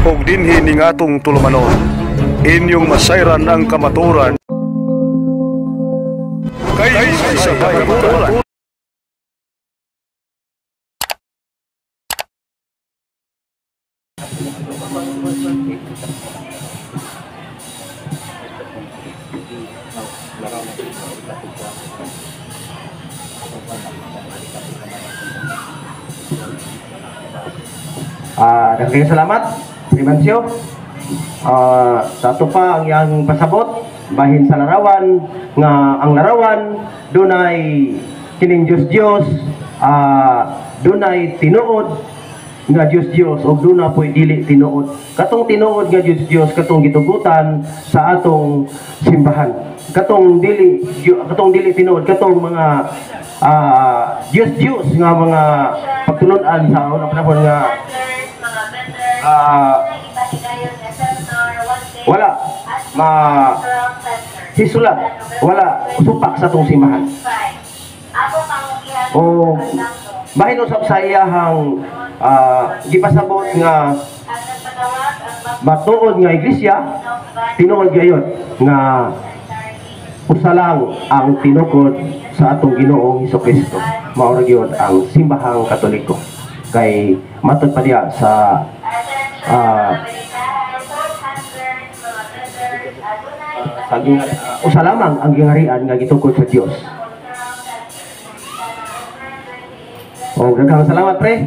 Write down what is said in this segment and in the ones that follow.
ug dinhi ning atong tulumanon. Inyong masayran ang kamaturan kay sa kamaturan. Daghang salamat, Primansyo. Sa ato pa ang iyang pasabot bahin sa larawan nga ang larawan dunay kining Dios dunay tinuod nga Dios ug duna po'y dili tinuod. Katong tinuod nga Dios katong gitugutan sa atong simbahan. Katong dili tinuod katong mga Dios nga mga pagtulon-an sa unang panahon nga wala hisulat, wala supak sa atong simbahan. O bahin usab sa iyahang gipasabot nga matuod nga iglesia, tinuod gayon nga usa lang ang tinukod sa atong Ginoong Hesukristo. Mao ra gyud ang simbahang Katoliko. Kay matud pa diya sa usa lamang ang gingarian nga gitukod sa Dios. Daghang salamat, pre.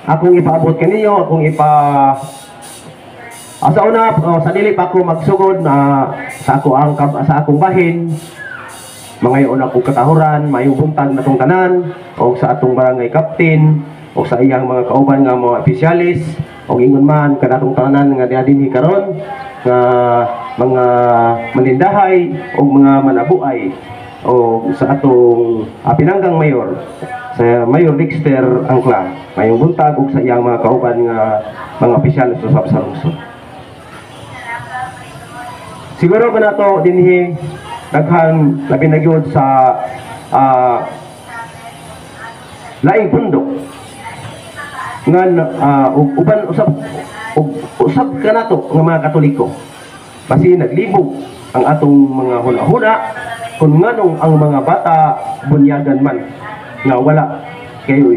Akong ipaabot kaninyo, sa una, sa dili pa ako magsugod na sa akong bahin, mangayon ako katahuran, mayong buntag na tong tanan, o sa atong barangay captain, o sa iyang mga kauban nga mga opisyalis, o ingon man kanatong tanan nga dinhi karon nga mga manindahay o mga manabuay, o sa atong pinanggang mayor, sa Mayor Dexter Angla, mayong buntag, o sa iyang mga kauban nga mga opisyalis sa lungsod. Siguro ka na ito dinhi daghang labi na gyud sa laing pundok nga uban usab ka na ito nga mga Katoliko. Kasi naglibog ang atong mga huna-huna kung nganong ang mga bata bunyagan man nga wala kayo.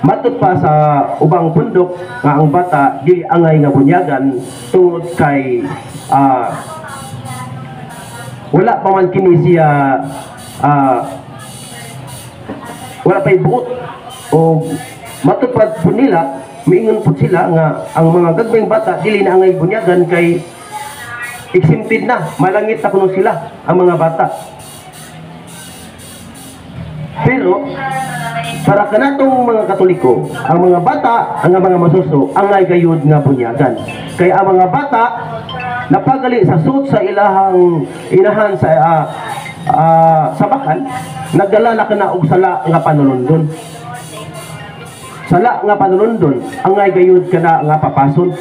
Matod pa sa ubang pundok nga ang bata dili angay nga bunyagan tungod kay wala pa man kini siya wala pa'y buot o matupad po nila, miingon po sila nga ang mga gagmayng bata dili na angay bunyagan kay exempted na, malangit na kuno sila ang mga bata. Pero para kanatong mga Katoliko, ang mga bata, ang mga masuso angay gayud nga bunyagan. Kay ang mga bata napagali sa suot sa ilahang inahan sa bakan, nagdala na kana og sala nga panulundon. Sala nga panulundon angay gayud kana nga papason.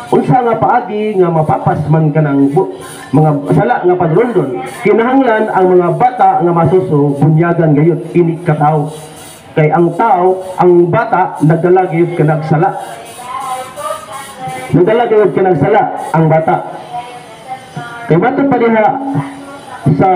Unsa nga paagi nga mapapas man kanang mga sala nga panulundon, kinahanglan ang mga bata nga masuso bunyagan gayud ini ka tawo. Kay ang tao, ang bata nagdala gayud kanang sala. Nagdala gayud kanang sala ang bata. Kay matod pa diha sa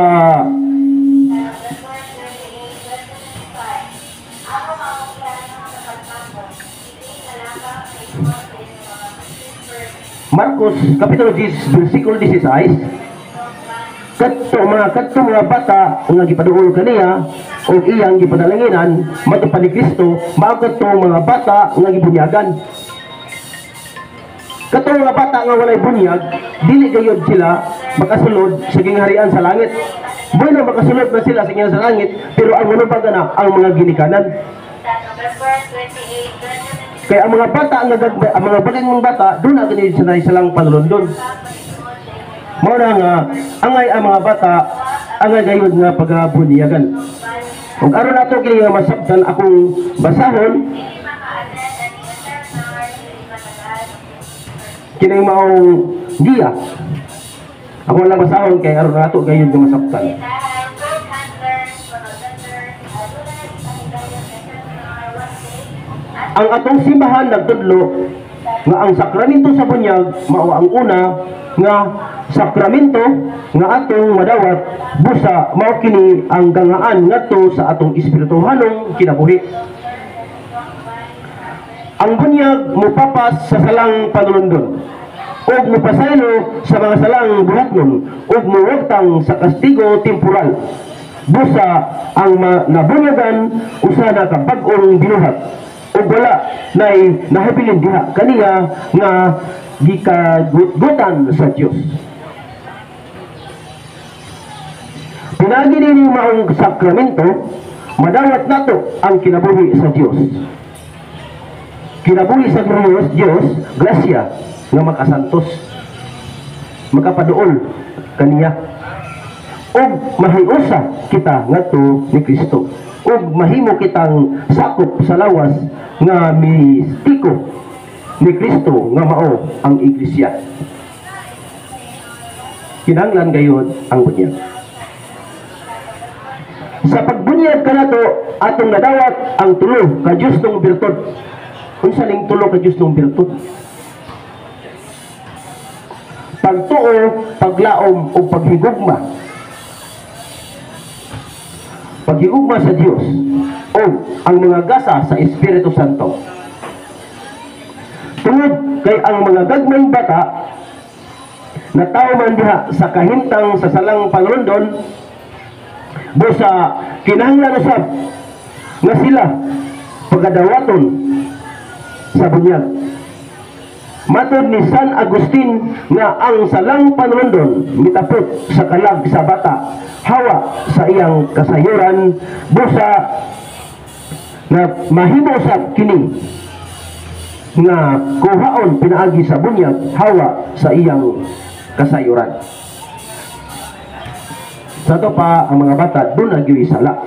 Marcos Kapitulo 10 versikulo 16, kadto mga bata nga gipaduol kaniya o iyang gipadalanginan matupad ni Kristo, mao kadto mga bata nga gibunyagan. Katong mga bata nga walay bunyag, dili gayud sila makasulod sa gingharian sa langit. Bueno, makasulod na sila sa gingharian sa langit, pero ang manubag na ang mga ginikanan. Kaya ang mga bata, ang mga baging bata, doon na ganyan sila silang panulundon. Mao na nga, angay ang mga bata, angay gayud nga pagabunyagan. Kung aron nato kini nga masabtan akong basahon, kinay maong giya. Ako lang basahon kay aron nato gayud nga masabtan. Ang atong simbahan nagtudlo nga ang sakramento sa bunyag mao ang una nga sakramento nga atong madawat busa mao kini ang gangaan ngadto sa atong espirituhanong kinabuhi. Ang bunyag mopapas sa salang panulundon ug mopasaylo sa mga salang buhatnon ug muwagtang sa kastigo temporal. Busa ang nabunyagan usa na ka bag-ong binuhat ug wala nay nahabilin diha kaniya nga gikagutan sa Dios. Pinagi nini maong sakramento madawat nato ang kinabuhi sa Dios. Kinabuhi sa Diyos, grasya nga makasantos, makapaduol kaniya. Og mahiusa kita ngadto ni Kristo. Og mahimo kitang sakop sa lawas nga mistiko ni Kristo nga mao ang iglesia. Kinahanglan gayud ang bunyag. Sa pagbunyag kanato atong nadawat ang tulo ka Dios ng birtud. Unsa ning tulo ka Dios ng birtud? Pagtuo, paglaom ug paghigugma. Paghigugma sa Dios o ang mga gasa sa Espiritu Santo. Tungod kay ang mga gagmayng bata na tao man diha sa kahimtang sa salang panulundon busa kinahanglan usab nga sila pagadawaton sa bunyag. Matod ni San Agustin nga ang salang panulundon mitapot sa kalag sa bata hawa sa iyang kasayuran busa na mahimo usab kini nga kuhaon pinaagi sa bunyag hawa sa iyang kasayuran. Sa to pa ang mga bata doon nagyoy sala.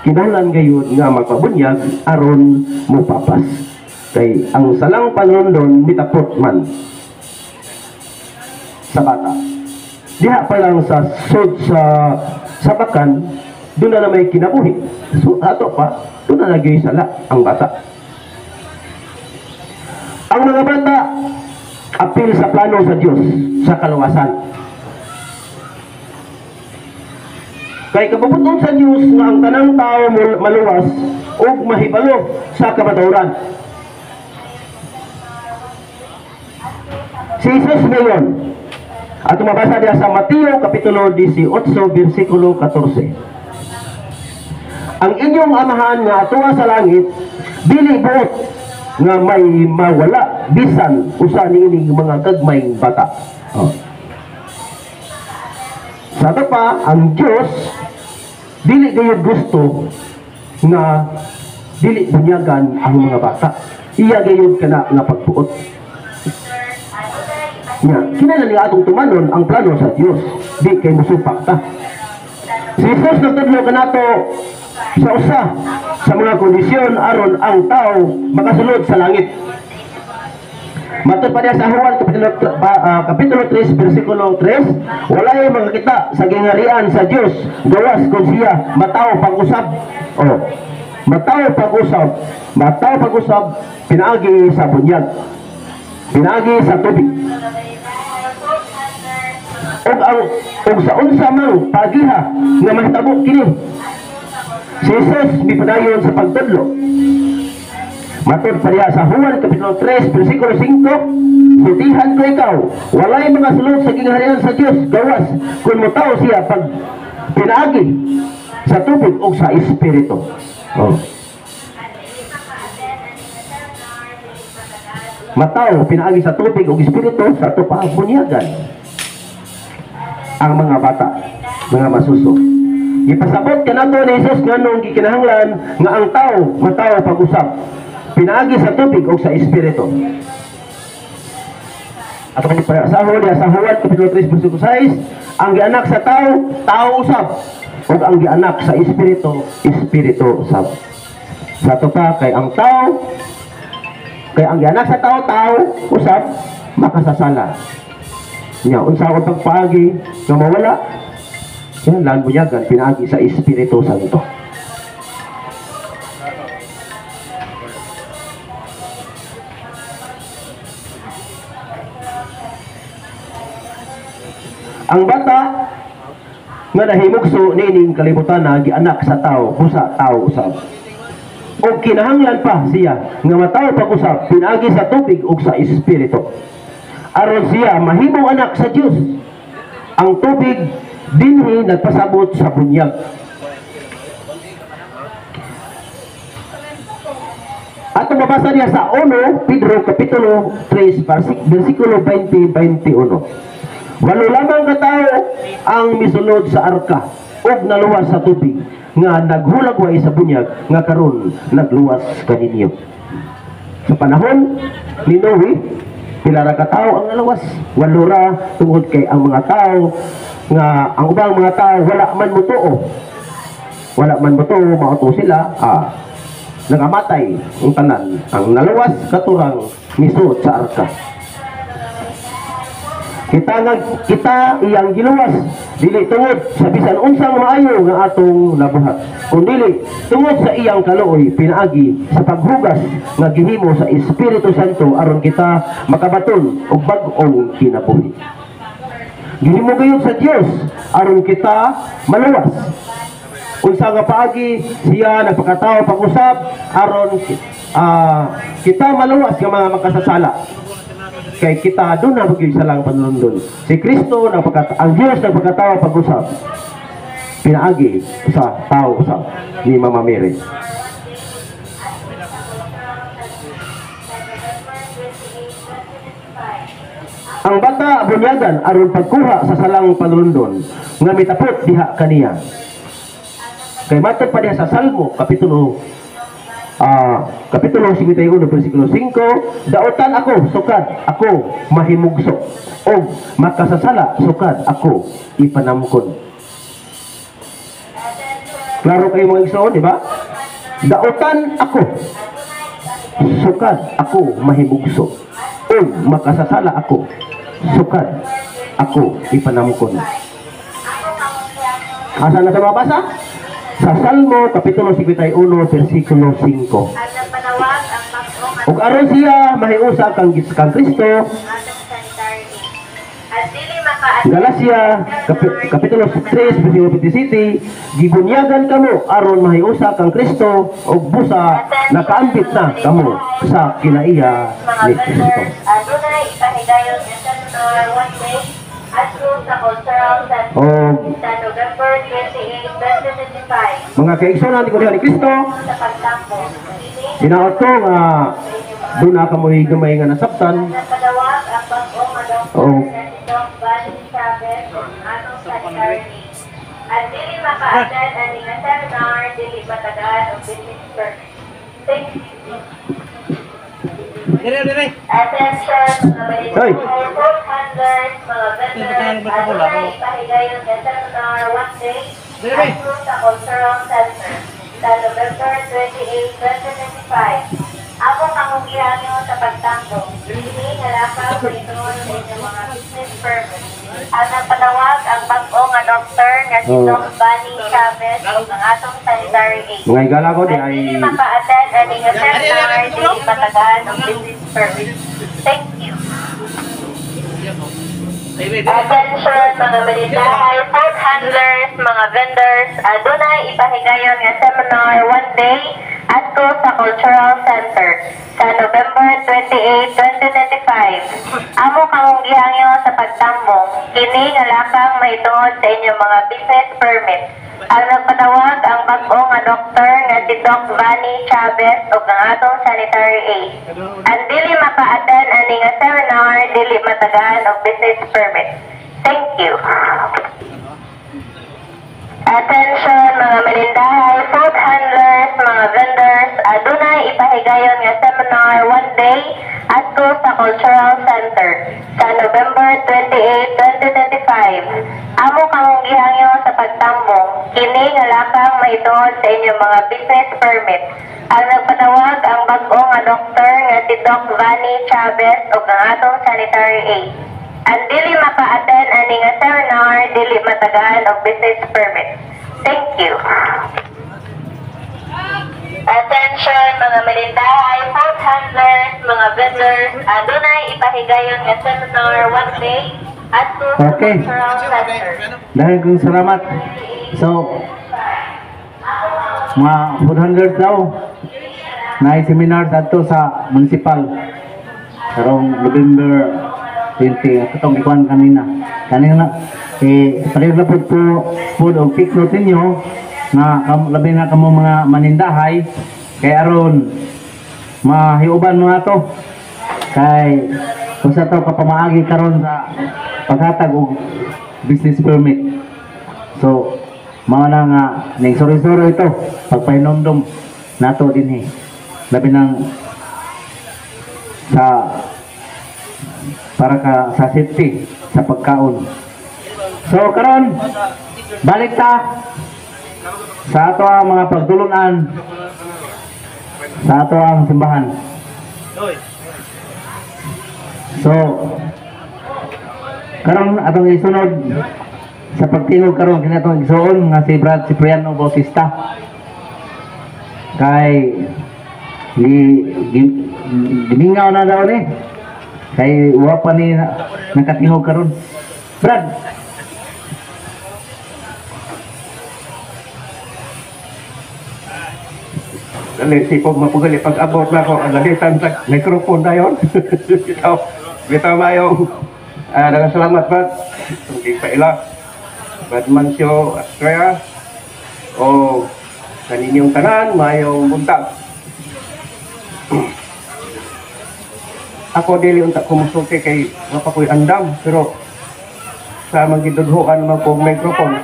Kinahanglan gayud nga magpabunyag aron mopapas. Kay ang salang panulundon mitapot man sa bata. Diha pa lang sa sud sa sabakan doon na may kinabuhi. So ato pa doon na nagyoy sala ang bata. Ang mga bata apil sa plano sa Dios sa kaluwasan. Kay kabubuton sa Dios nga ang tanang tao maluwas ug mahibalo sa kamatuoran. Si Jesus ngayon at mabasa diya sa Mateo kapitulo 18 bersikulo 14. Ang inyong amahan nga atuwa sa langit dili buot nga may mawala bisan usa niining mga gagmayng bata. Sa ito pa ang Dios dili gayud gusto nga dili bunyagan ang mga bata. Iya gayud kana nga pagbuot. Nya, kinahanglan ni atong tumanon ang plano sa Dios, di kay musupak ta. Si Jesus nagtudlo kanato sa usa sa mga kondisyon aron ang tao makasulod sa langit. Matod pa diya sa Juan kapitulo 3 bersikulo 3, walay makakita sa gingharian sa Dios gawas kun siya mataw pag-usab. Mataw pag-usab pinaagi sa bunyag. Pinaagi sa tubig. Og sa unsa mang pagiha nga mahitabo kini. Si Jesus mipadayon sa pagtudlo. Matod pa diya sa Juan kapitulo 3 bersikulo 5, sutihan ko ikaw, walay mga sulod sa gingharian sa Dios gawas kun motaw siya pag pinaagi sa tubig o sa espiritu. Mataw pinaagi sa tubig o espiritu sa ito pa bunyagan ang mga bata, mga masuso. Ipasabot ka na to ni Jesus nganong gikinahanglan nga ang tao mataw pag-usap pinaagi sa tubig o sa espiritu. Ato kani para sa Juan kapitulo 3 bersikulo 6, ang gianak sa tao, tao usab, ug ang gianak sa espiritu, espiritu usab. Sa to pa kay ang tao kay ang gianak sa tao, tao usab makasasala. Nya unsa ko pagpaagi nga mawala? Yan lang bunyagan pinaagi sa Espiritu Santo. Ang bata nga nahimugso niining kalibutan na gianak sa tao, busa tao usab. O kinahanglan pa siya nga mataw pag-usab pinaagi sa tubig ug sa espiritu. Aron siya mahimong anak sa Dios. Ang tubig dinhi nagpasabot sa bunyag. At mabasa niya sa 1 Pedro Kapitulo 3 versikulo 20-21. Walo lamang katao ang misulod sa arka ug naluwas sa tubig nga naghulagway sa bunyag nga karon nagluwas kaninyo. Sa panahon ni Noe, pila ra ka tawo ang naluwas? 8 ra tungod kay ang mga tao nga ang ubang mga tao wala man mutuo. Wala man mutuo, mauto sila, nagamatay ang tanan. Ang naluwas katurang misuot sa arka. Kita iyang giluwas dili tungod sa bisan unsang maayo nga atong nabuhat, kundi tungod sa iyang kaluoy pinaagi sa paghugas nga gihimo sa Espiritu Santo aron kita makabaton og bag-ong kinabuhi. Gihimo gayud sa Dios aron kita maluwas. Unsa nga paagi siya nagpakatawo pag-usab aron kita maluwas nga mga makasasala. Kay kita doon na bagay sa lang panlundon. Si Kristo ang Diyos nagpagkatawa pag-usap pinaagi sa tao usap ni Mama Mary. Ang bata bunyagan aron pagkuha sa salang panlundon nga mitapot diha kaniya. Kay matod pa diha sa Salmo Kapitulo 51 versikulo 5, daotan ako sukad ako mahimugso o makasasala sukad ako ipanamkon. Klaro kayo mga igsoon, di ba? Daotan ako sukad ako mahimugso o makasasala ako sukad ako ipanamkon. Asa na sa mabasa? Sa Salmo Kapitulo 51 versikulo 5. Ug aron siya mahiusa kang Kristo. Galacia Kapitulo 3 versikulo 27, gibunyagan kamo aron mahiusa kang Kristo ug busa nakaambit na kamo sa kinaiya ni Kristo. Adunay ipahigayon sa one day ato sa cultural center sa November 28, 2025. Mga kaigsoon natin ko ni Kristo, Sa pagtampo, sinaot ko nga doon na kamoy gamay nga nasabtan. nagpadawag ang bagong adopter na si Doc Valley Chavez kung anong sanitary needs. At dili maka-attend ani nga seminar, dili matagal o business permit. Thank you. Attention, mga Hoy. balita, food handlers, mga vendors, adunay ipahigayon nga seminar one day ato sa Cultural Center sa November 28, 2025. Ako kangugihan nyo sa pagtanggol. Hindi nalakaw sa itoon sa inyong mga business permit. Ang nagpatawag ang bagong adopter nga si Doc Bunny Chavez ug ang atong sanitary aid. Mga igala ko di At ay hindi maka-attend ani nga seminar, dili patagan ang business permit. Thank you. Attention mga balitahay, food handlers, mga vendors, adunay ipahigayon nga seminar one day ato sa Cultural Center sa November 28, 2025. Amo kang gihangyo sa pagtambong, kini nga lakang mahitungod sa inyong mga business permit. Ang nagpatawag ang bagong adopter nga si Doc Vani Chavez ug ang atong sanitary aid. Ang dili maka-attend ani nga seminar, dili matagaan og business permit. Thank you. Attention mga malindahay, food handlers, mga vendors, adunay ipahigayon nga seminar one day ato sa Cultural Center sa November 28, 2025. Amo kang gihangyo sa pagtambong, kini nga lakang mahitungod sa inyong mga business permit. Ang nagpatawag ang bagong adopter nga si Doc Vani Chavez ug ang atong sanitary aid. Ang dili maka-attend ani nga seminar, dili matagaan og business permit. Thank you. Attention mga malindahay, food handlers, mga vendors, adunay ipahigayon nga seminar one day Adto sa Okay. Cultural Center. Dahil kong salamat. So, mga food handlers daw na seminar dito sa municipal karong November 20 at itong ikuan kanina pareho na po food o take note ninyo na labi na kamo mga manindahay kay aron mahiuban mga to kay kung sa to kapamaagi karon sa paghatag og business permit. So mga na nga ning sorry ito pagpahinomdom nato din labi nang para sa safety sa pagkaon. So karon balik ta sa ato ang mga pagtulunan sa ato ang simbahan. So karon atong isunod sa pagtingog karon kini atong igsoon nga si Brad Cipriano Bautista kay gimingaw na daw ni kay wa pa ni nakatingog karon. Brad, dali sipog mapugali pag abot na ko ang lalitan sa microphone na yun. Bitaw mayong dagang salamat Brad hindi pa ila Brad Mancio Astrea o kaninyong tanan mayong buntag. Ako dili unta kumusulti kay mapakoy andam pero sa magidudhuan man ko microphone.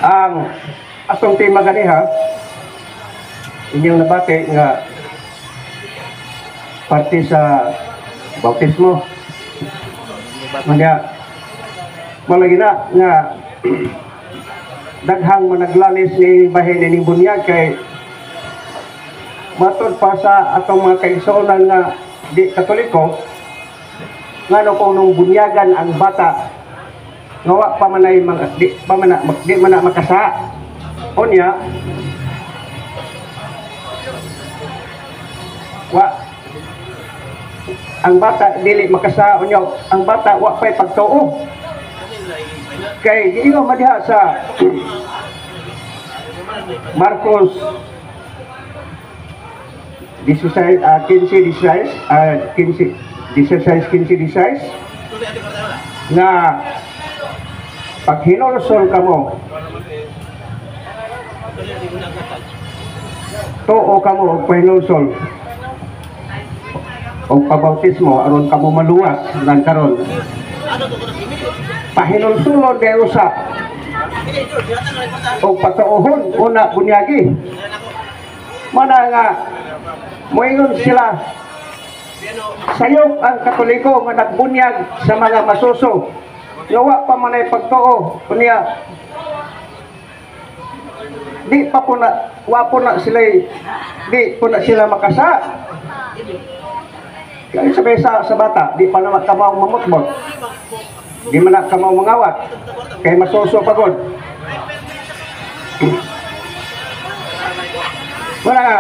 Ang atong tema gani ha inyong nabati nga parte sa bautismo. Manya malagi na nga daghang managlalis ni bahin ni bunyag kay matod pa sa atong mga kaigsuonan nga di Katoliko ngano kung nung bunyagan ang bata ngawa pa manay di man makasa unya wa ang bata dili makasa unya ang bata wa pay pagtuo kay giingon man diha sa Marcos 16 nga pag hinulsol ka mo tuo ka mo og pahinulsol o pabautismo aron ka mo maluwas lang karon pahinulsulon de usa o patuohon una bunyagi mana nga moingon sila sayop ang Katoliko nga nagbunyag sa mga masuso yawa pa manay pagtuo kunya di pa po na wa po na sila di po na sila makasa kaya sabay sa bata di pa naman kamaw mamutbot di man na kamaw mangawat kay masuso pagod wala nga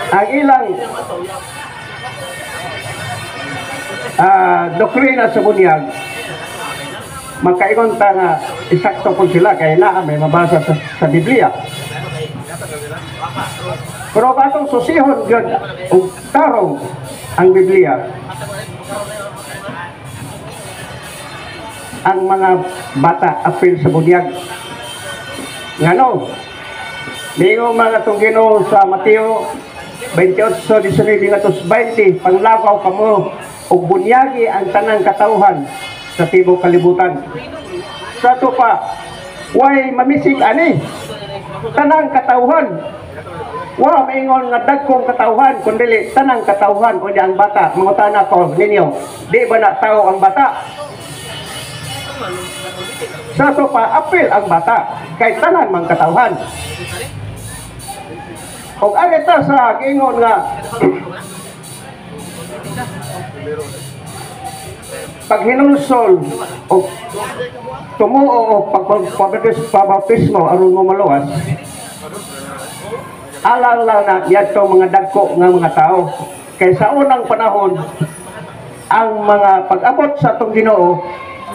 ang ilang doktrina sa bunyag magkaingon ta nga isakto po sila kaya na may mabasa sa Biblia pero batong susihon yun o tarong ang Biblia ang mga bata apil sa bunyag ngano lingo mga itong Ginoo sa Mateo 28:19-20 panglakaw kamo ug bunyagi ang tanang katawhan sa tibok kalibutan sa to pa way mamisig ani tanang katawhan wa maingon nga dagkong katawhan kundi tanang katawhan kundi ang bata mangutana ko ninyo di ba na tao ang bata sa to pa apil ang bata kay tanan mang katawhan og alita sa gingon nga pag hinulsol o tumuo o pagbautismo aron mo maluwas alang lang na yadto mga dagko nga mga tao. Kay sa unang panahon, ang mga pag-abot sa atong Ginoo,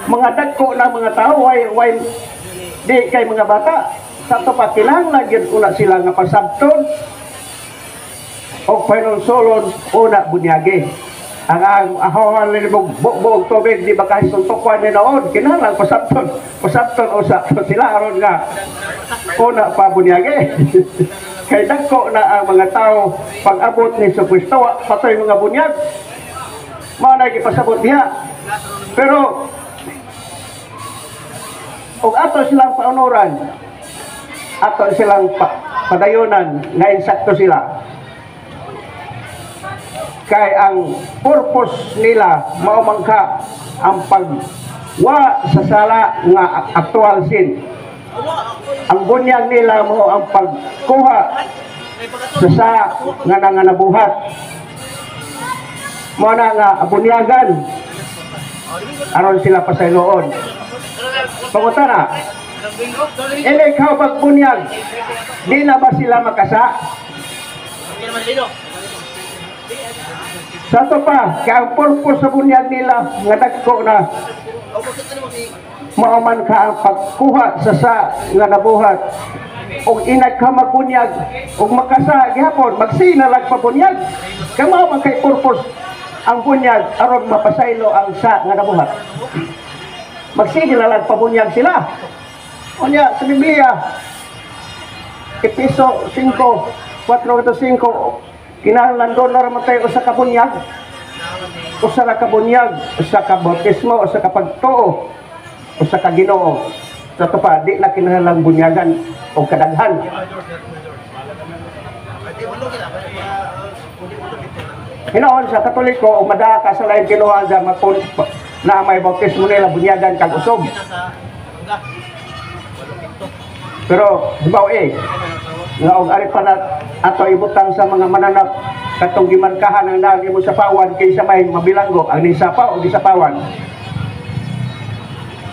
mga dagko na mga tao way di kay mga bata. Sa to pa kinahanglan gyud una sila nga pasabton o panonsolon una bunyage. Ang ahawan ni bog tubig di ba kahit suntukan ni noon kinahanglan pasabton usa sila aron nga una pa bunyage. Kay dagko na ang mga tao pag-abot ni Jesucristo patoy mga bunyag mao na gipasabot diha. Pero og ato silang paunuran, ato silang padayonan nga insakto sila. Kay ang purpose nila mao man ka ang pagwa sa sala nga actual sin. Ang bunyag nila mo ang pagkuha sa nga nabuhat. Mo na nga bunyagan aron sila pasayloon. Pangutana, ele ikaw pagbunyag, di na ba sila makasa? Sa to pa, kaya ang purpose sa bunyag nila nga dagko na maaman ka ang pagkuha sa nga nabuhat og inag ka magbunyag og makasa gihapon magsinalag pa bunyag kamo man kay purpose ang bunyag aron mapasaylo ang sa nga nabuhat magsinalag pa bunyag sila unya sa Biblia Episo 5:4-5 kinahanglan doon na ramatay usa ka bunyag usa ka bautismo usa ka pagtuo usa ka Ginoo sa to pa di na kinahanglan bunyagan o kadaghan. Hinoon sa Katoliko o mada ka sa lain kinuha sa na may bautismo nila bunyagan kag usog. Pero dibaw nga og ari pa na ato ibutang sa mga mananap katong gimarkahan ang daan imo sa pawan kaysa may mabilanggo ang nisapaw o gisapawan.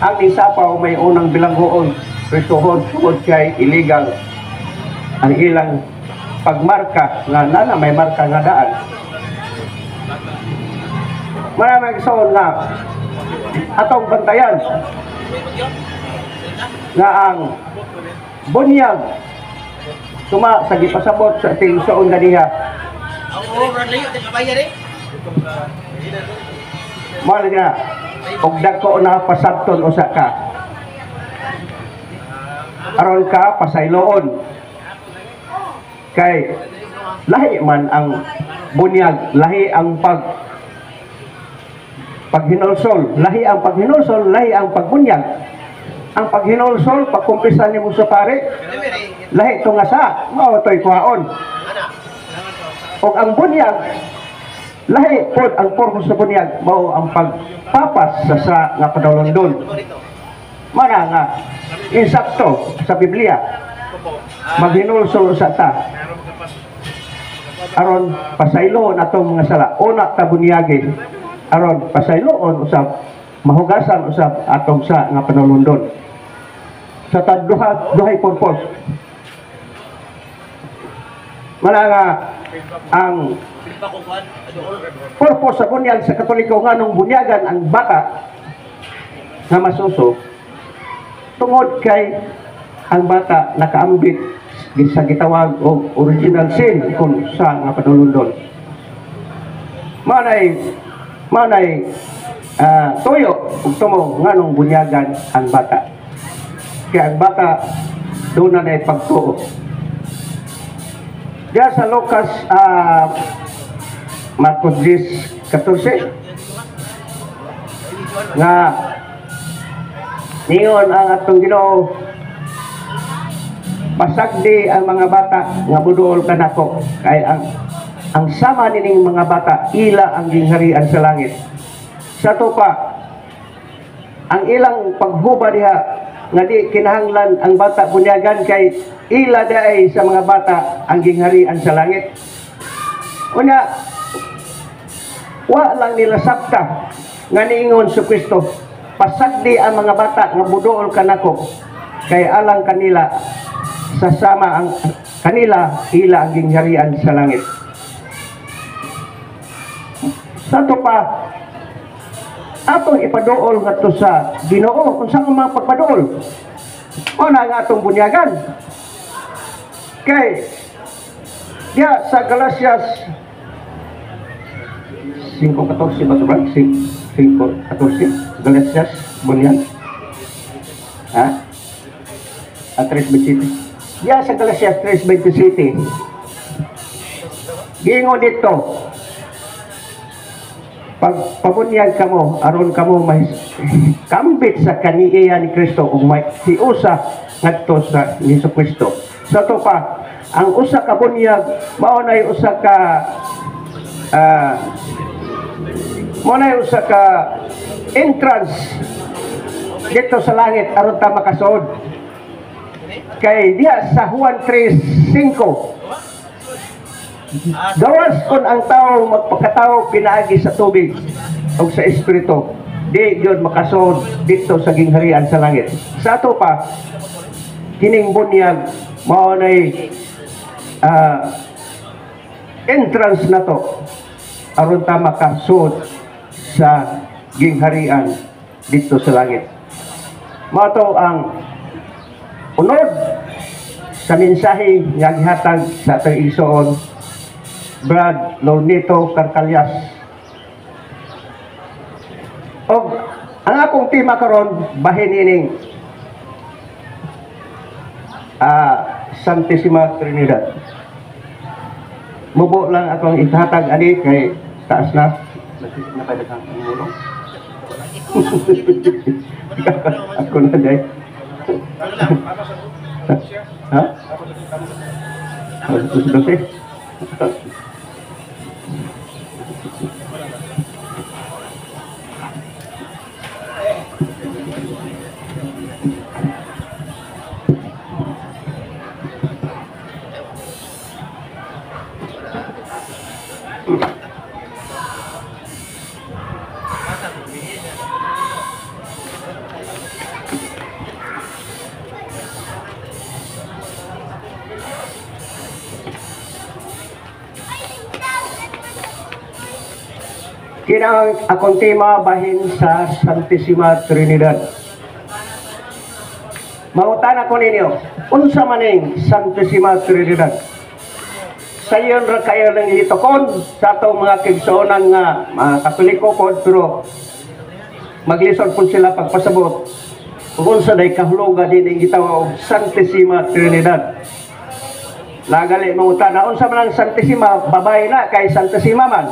Ang nisapaw may unang bilanggoon rituhod sugod kay illegal ang ilang pagmarka nga nana may marka nga daan. Maraming igsoon nga atong bantayan nga ang bunyag tuma sa gipasabot sa ating suon ganiha. Mahal nga og dagko na pasabton usa ka aron ka pasayloon kay lahi man ang bunyag, lahi ang paghinulsol, lahi ang paghinulsol, lahi ang pagbunyag. Ang paghinulsol pagkumpisan nimo sa pare lahi to nga sa mao toy kuhaon. Og ang bunyag lahi pod ang purpose sa bunyag mao ang pagpapas sa nga padulondon. Mana nga insakto sa Biblia maghinulsol sa ta aron pasayloon atong mga sala. Una ta bunyagin aron pasayloon usab mahugasan usab atong sa nga panulundon. Sa duhay purpose. Mana nga ang purpose sa bunyag sa Katoliko nga nung bunyagan ang bata nga masuso tungod kay ang bata nakaambit sa gitawag og original sin kung sa nga panulundon. Manay toyo ug tumo nga nung bunyagan ang bata. Kaya ang bata doon na pagtuo. Diya sa Lucas Marcos 10:14 nga niyon ang atong Ginoo pasagdi ang mga bata nga buduol kanako kay ang sama nining mga bata ila ang gingharian sa langit. Sa to pa ang ilang paghuba diha nga di kinahanglan ang bata bunyagan kay ila daay sa mga bata ang gingharian sa langit. Unya wa lang nila sabta nga niingon sa Kristo pasagdi ang mga bata nga buduol kanako kay alang kanila sa sama kanila ila ang gingharian sa langit. Santo pa atong ipaduol ngadto sa Ginoo unsa ang mga pagpaduol o na nga atong bunyagan kay diya sa Galatias 5:14 ba ito ba? 5:14 Galatias bunyan ha? At 3:27 diya sa Galatias 3:27 gingon dito pag pabunyag kamo aron kamo may kambit sa kaniya ni Kristo ug may hiusa ngadto sa Jesucristo. Sa to pa ang usa ka bunyag mao nay usa ka entrance dito sa langit aron ta makasuod. Kay diya sa Juan 3:5 gawas kon ang tao magpakatao pinaagi sa tubig o sa espiritu di yun makasod dito sa gingharian sa langit. Sa ato pa kining bunyag mao nay entrance na to aron ta makasod sa gingharian dito sa langit. Mao to ang unod sa mensahe nga gihatag sa atong igsoon Brad Lornito Carcalyas. O ang akong tema karon bahin ining Santissima Trinidad. Mubo lang akong ihatag ani kay taas na. Napadagang mulong. Ako na day. Ha? Kinang akong tema bahin sa Santissima Trinidad. Mautan ako ninyo, unsa maning Santissima Trinidad? Sayon ra kayo ng itukon sa atong mga kigsuonan nga mga Katoliko po, pero maglisod po sila pagpasabot. Unsa day kahulugan din ang gitawag Santissima Trinidad. Lagali mautan na unsa man ang Santissima, babae na kay Santissima man.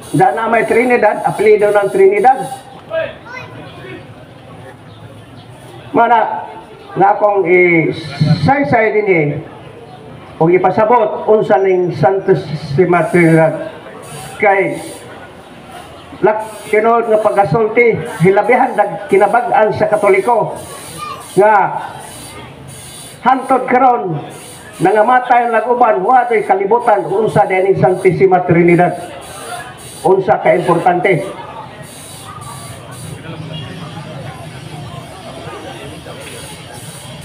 Diyan na may Trinidad, apelido ng Trinidad. Mana nga akong say-say din o ipasabot unsa ning Santissima Trinidad kay tinuod nga pagasulti hilabihan kinabag-an sa Katoliko nga hantod karon nangamatay ang laguban wa tay kalibutan unsa dining Santissima Trinidad. Unsa ka importante.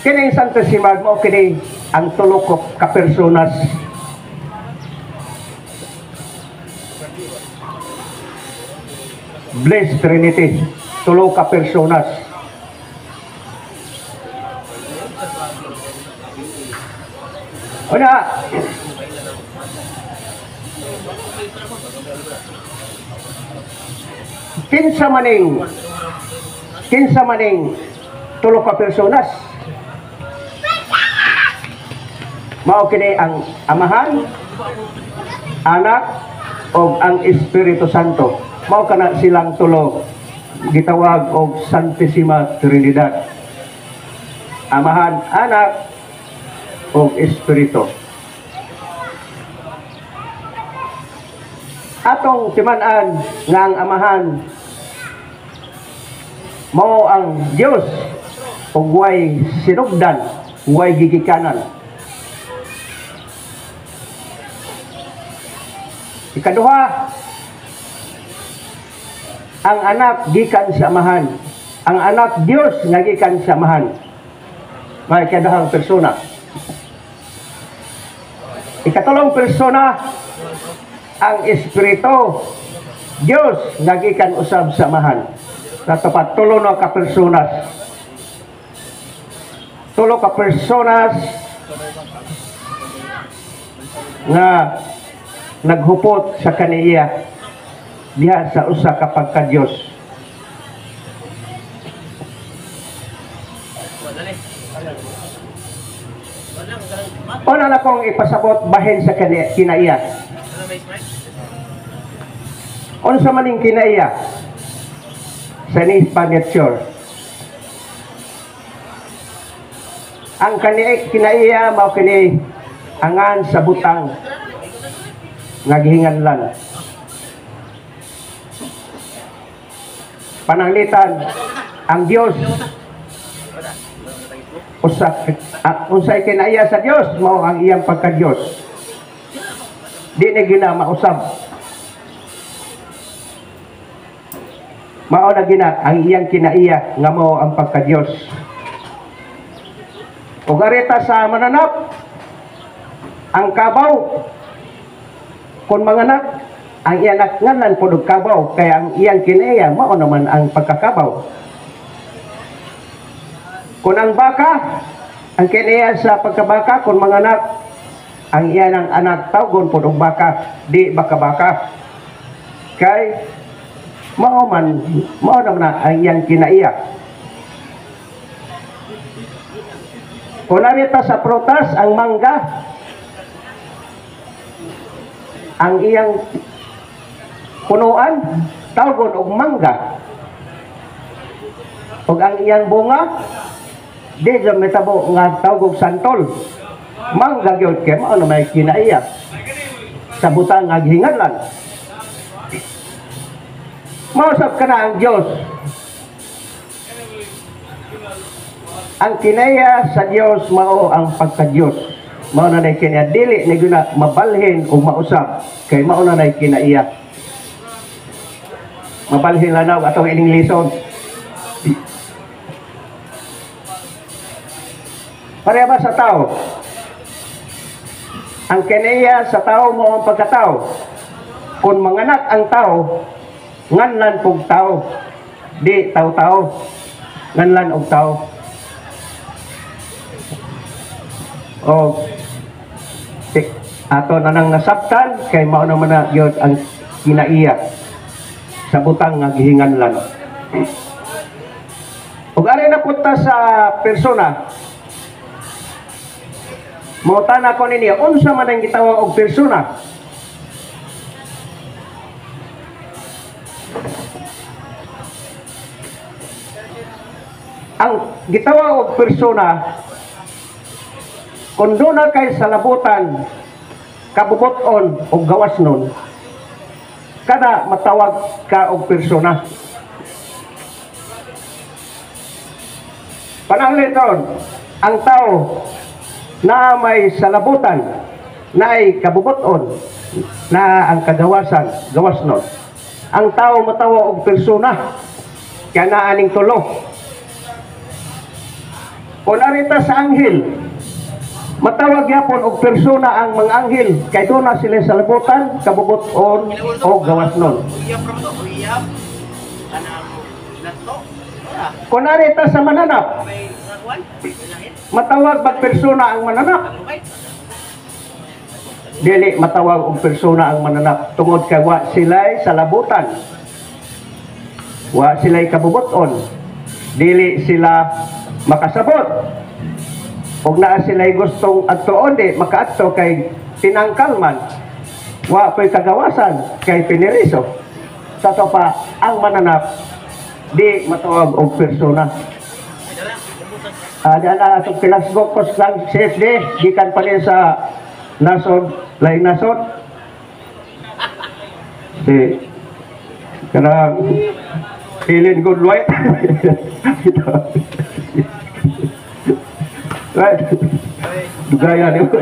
Kini Santissima mo kini ang tulo ka personas. Blessed Trinity, tulo ka personas. Una, kinsa maning tulo ka personas. Mao kini ang Amahan, Anak o ang Espiritu Santo. Mao kana silang tulo gitawag og Santissima Trinidad. Amahan, Anak o Espiritu. Atong timan-an nga ang Amahan mao ang Dios ug way sinugdan, way gigikanan. Ikaduha, ang Anak gikan sa Amahan. Ang Anak Dios nga gikan sa Amahan. may kadahang persona. Ikatulong persona ang Espiritu Dios nagikan usab samahan. Natapat tulo na ka personas. Tulo ka personas nga naghupot sa kaniya diha sa usa ka pagka-Dios. Una na kong ipasabot bahin sa kinaiya. Unsa maning kinaiya sa ni Spaghetti. Ang kinaiya mao kini angan sa butang nga gihinganlan. Pananglitan ang Dios unsay kinaiya sa Dios mao ang iyang pagka-Dios. Di na gina mausab. Mao na gina ang iyang kinaiya nga mao ang pagka-Dios. O gareta sa mananap ang kabaw kung manganak ang iyang ngalan po ng kabaw kaya ang iyang kinaiya mao naman ang pagkakabaw. Kung ang baka ang kinaiya sa pagkabaka kung manganak ang iyang ang anak tawgon po ng baka di baka-baka kay mao naman ang iyang kinaiya. Kung narita sa prutas ang mangga ang iyang punuan tawgon og mangga ug ang iyang bunga di jud metabo nga tawgog santol mangga gyud kay mao na may kinaiya sa butang nga gihinganlan. Mausap ka na ang Diyos. Ang kinaiya sa Diyos mao ang pagka-Diyos. Mao na nay kinaiya dili ni guna mabalhin o mausap kay mao na nay kinaiya. Mabalhin lanaw atong ining lison. Pareha ba sa tao? Ang kinaiya sa tao mo ang pagkatao. Kung manganak ang tao, nganlan pug tao. Di tao-tao. Nganlan og tao. O ato na nang nasabtan kay mao naman na yun ang kinaiya sa butang nga gihinganlan. Ug ari na punta sa persona. Motana ko ninyo, unsa man ang gitawag og persona? Ang gitawag og persona, kung doon na kay salabutan, kabuboton o gawas nun, kada matawag ka og persona. Panangliton, ang tao na may salabutan, na ay kabuboton, na ang kagawasan, gawas nun. Ang tao matawag og persona, kaya naaning tulo. Kung narita sa anghel, matawag yapon og persona ang mga anghel kay doon na sila sa labutan, kabubuton o gawas nun. Kung narita sa mananap, matawag bag persona ang mananap. Dili matawag og persona ang mananap tungod kay wa sila'y sa labutan. Wa sila'y kabubuton. Dili sila makasabot. Ug naa sila'y gustong adtuon di makaadto kay tinangkal man. Wa pay kagawasan kay piniriso. Sa to pa ang mananap di matawag og persona. Diyan na atong pinasgok ko sa CFD gikan pa rin sa nasod lain nasod si kanang feeling good white. Right. Gaya ni ko.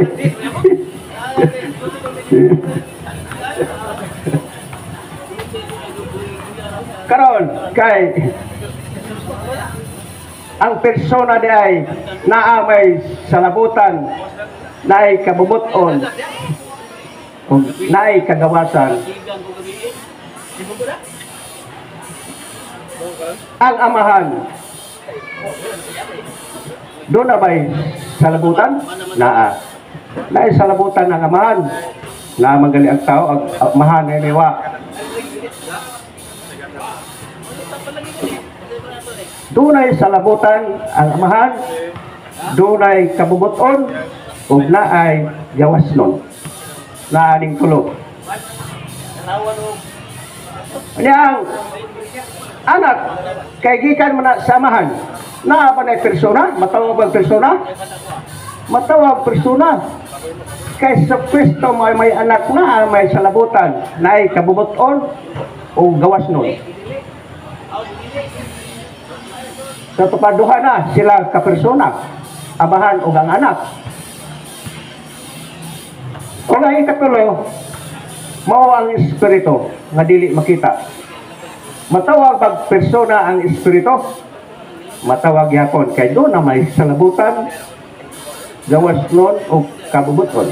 Karon kay ang persona di ay naamay salabutan, naay kabubuton, o naay kagawasan. Ang amahan, doon na ba'y salabutan? Naa. Naay salabutan ng amahan. Na magali ang tao, ang amahan ay niwa. Dunay salabutan ang amahan, dunay kabubuton, o naay gawasnon. Naaning tulo. Ang anak, kay gikan mo na sa amahan, naa ba na persona? Matawag ang persona? Matawag persona. Kay sa Kristo may anak na, may salabutan, naay kabubuton, o gawasnon. Sa tupaduha na sila kapersona, amahan o ang anak. O nga ikatulo, mao ang espiritu nga dili makita. Matawag pag persona ang espiritu, matawag yapon kay doon na may salabutan, gawasnon o kabubuton.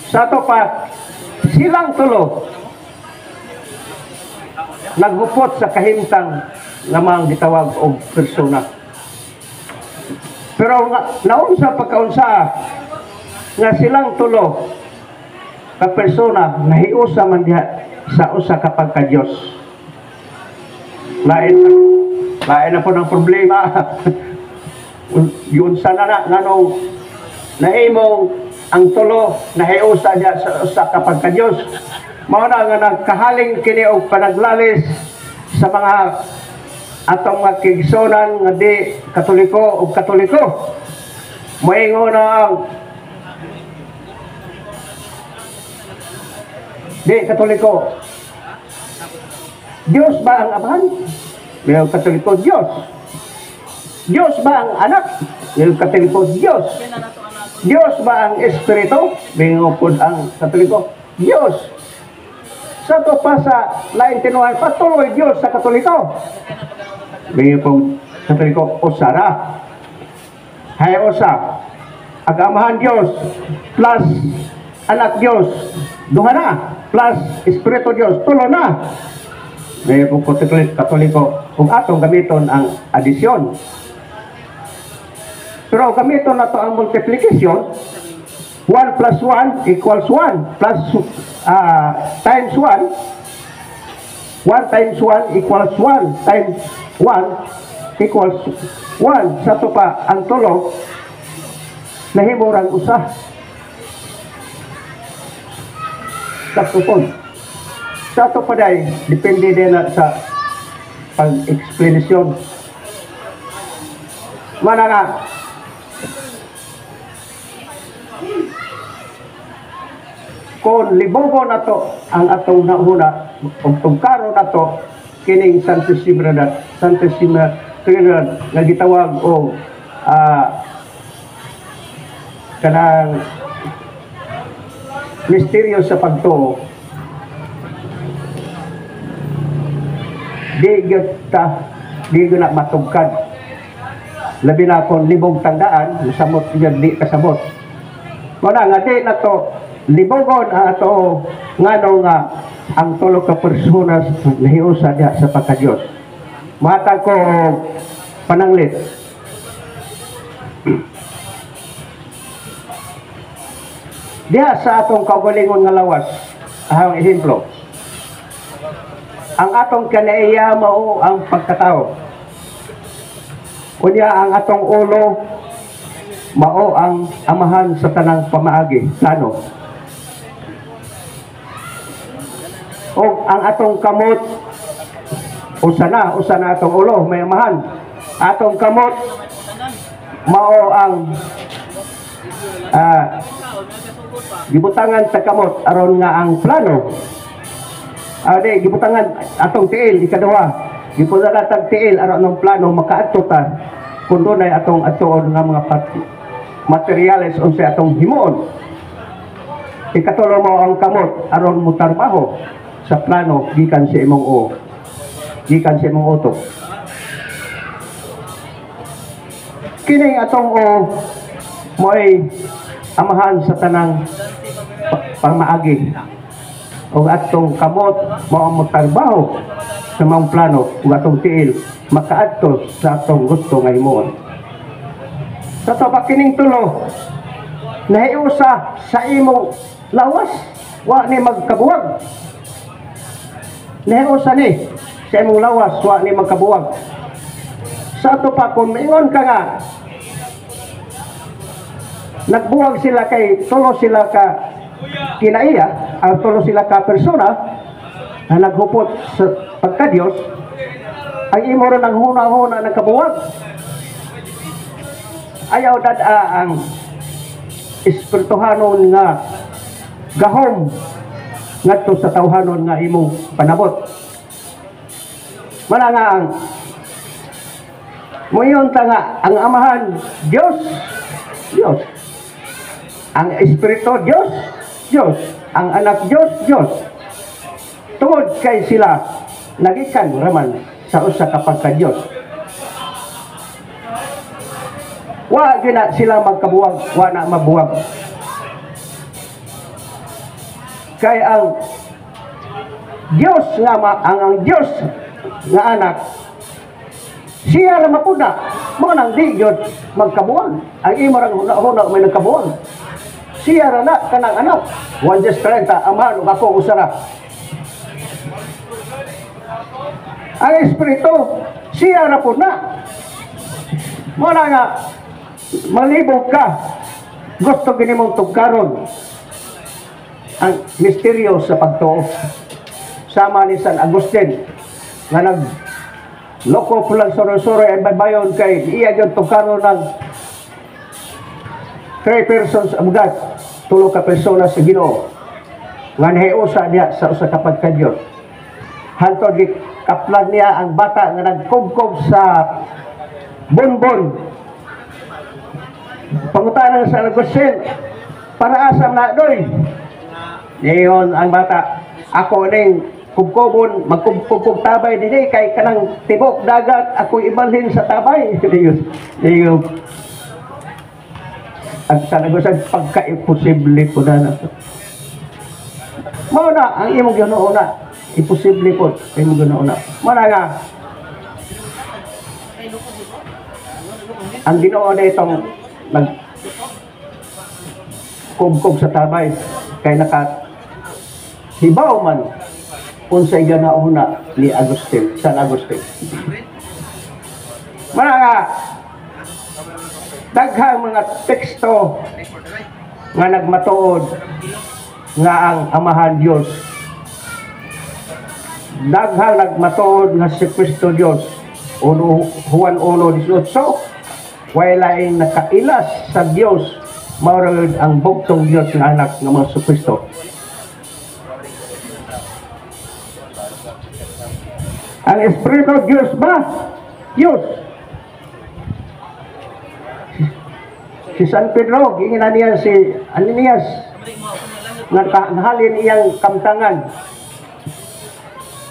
Sa to pa, silang tulo naghupot sa kahimtang nga mga gitawag og persona. Pero naunsa pagkaunsa nga silang tulo ka persona nahiusa man diha sa usa ka pagka-Dios. Lain na po ng problema. Yun sana na nganong nahimong ang tulo nahiusa diha sa usa ka pagka-Dios. Mao na nga nagkahaling kini og panaglalis sa mga atong mga kigsonan nga di katoliko o katoliko. Moingon na ang di katoliko. Diyos ba ang amahan? May katoliko Diyos. Diyos ba ang anak? May katoliko Diyos. Diyos ba ang espiritu? May upod ang katoliko Diyos. Sa to pa sa lain tinuhan, patuloy Diyos sa katoliko. May pong katoliko, usara. Hay usa. Agamahan Diyos plus anak Diyos. Duha na. Plus espiritu Diyos. Tulo na. May pong katoliko. Kung atong gamiton ang adisyon. Pero gamiton na to ang multiplication. 1 plus 1 equals 1 plus times 1 times 1 equals 1 times 1 equals 1 sa to pa ang tulo nahimurang usa sa tupod sa to pa day depende din na sa pag-explanation mana nga kung libogo na to ang atong nauna o tungkaro na to kining Santissima Trinidad nga gitawag o kanang misteryo sa pagtuo di gyud na matugkad labi na kung libong tandaan samot gyud di kasabot wala nga di na to libogon ato ngano nga ang tulo ka persona nahiusa diha sa pagka-Dios. Matag ko pananglit. Diha sa atong kaugalingon nga lawas, ang ehemplo. Ang atong kanaiya mao ang pagkatao. Kunya ang atong ulo mao ang amahan sa tanang pamaagi. Plano. O ang atong kamot usa na atong ulo may amahan atong kamot mao ang gibutangan sa kamot aron nga ang plano di gibutangan atong tiil ikaduha giputangan tag tiil aron ang plano makaadto ta kun dunay atong atuon nga mga materyales unsay atong himuon ikatulo mo ang kamot aron mo trabaho sa plano gikan sa imong o gikan sa imong utok. Kini atong mo'y amahan sa tanang pangmaagi o atong kamot mao ang magtrabaho sa mga plano o atong tiil makaadto sa atong gusto nga himuon. Sa to kining tulo nahiusa sa imong lawas wa ni magkabuwag. Nahiusa ni sa imong lawas wa ni magkabuwag. Sa to pa kung maingon ka nga nagbuwag sila kay tulo sila ka kinaiya, ang tulo sila ka persona na naghupot sa pagka-Diyos, ang imo rin ang huna-huna ng kabuwag. Ayaw dada ang espirituhanon nga gahom ngadto sa tawhanon nga imong panabot. Mana nga ang muyon ta nga ang amahan Diyos, ang Espiritu Diyos, ang anak Diyos. Tungod kay sila nagikan raman sa usa ka pagka-Diyos. Wa gina sila magkabuwag, wa na mabuwag. Kay ang Diyos nga ang Diyos nga anak siya lang mapuna mo nang di gyud magkabuwag. Ang imo rang huna may nagkabuwag. Siya ra na kanang anak. 1:30 amahan ug ako usara. Ang Espiritu siya ra pud na. Mo na nga malibog ka. Gusto gini mong tugkaron ang misteryo sa pagtuo. Sama ni San Agustin nga loko pulang soro-soro ay babayon kay iya gyud tugkaron ng 3 persons of God, tulo ka persona sa Ginoo nga nahiusa niya sa usa ka pagka-Dios. Hantod gi kaplag niya ang bata nga nagkubkob sa bonbon. Pangutanan sa Agustin, para asam na doy. Ngayon ang bata, ako ning kubkobon, magkubkob tabay dinhi kay kanang tibok dagat ako ibalhin sa tabay. Ngayon ang sanagusan pagka-imposible po na mao na ang imong Ginoo na imposible po imong Ginoo na mao na nga ang Ginoo na itong nag kubkob sa tabay kay naka hibaw man unsay ganauna ni Agustin, San Agustin. Mao na nga daghang mga teksto nga nagmatuod nga ang amahan Diyos. Daghang nagmatuod nga si Kristo Diyos. Juan 1:18 walaing nakailas sa Diyos maurod ang bugtong Diyos nga anak ng mga Kristo. Ang Espiritu Diyos ba? Diyos. Si San Pedro, giingnan niya si Ananias nga nahalin iyang kamtangan.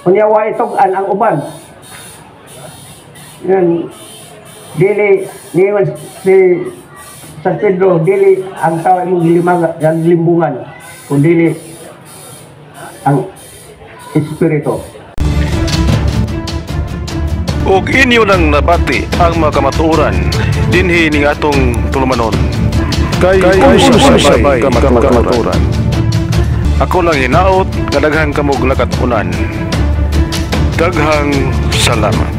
Unya wa itog-an ang uban. Yan dili niwan si San Pedro dili ang tao imong limbungan kundi ang Espiritu. Ug inyo nang nabati ang mga kamatuoran dinhi ning atong tulumanon. Kay sabay kamatuoran. Ako lang hinaot nga daghang kamog nakatunan. Daghang salamat.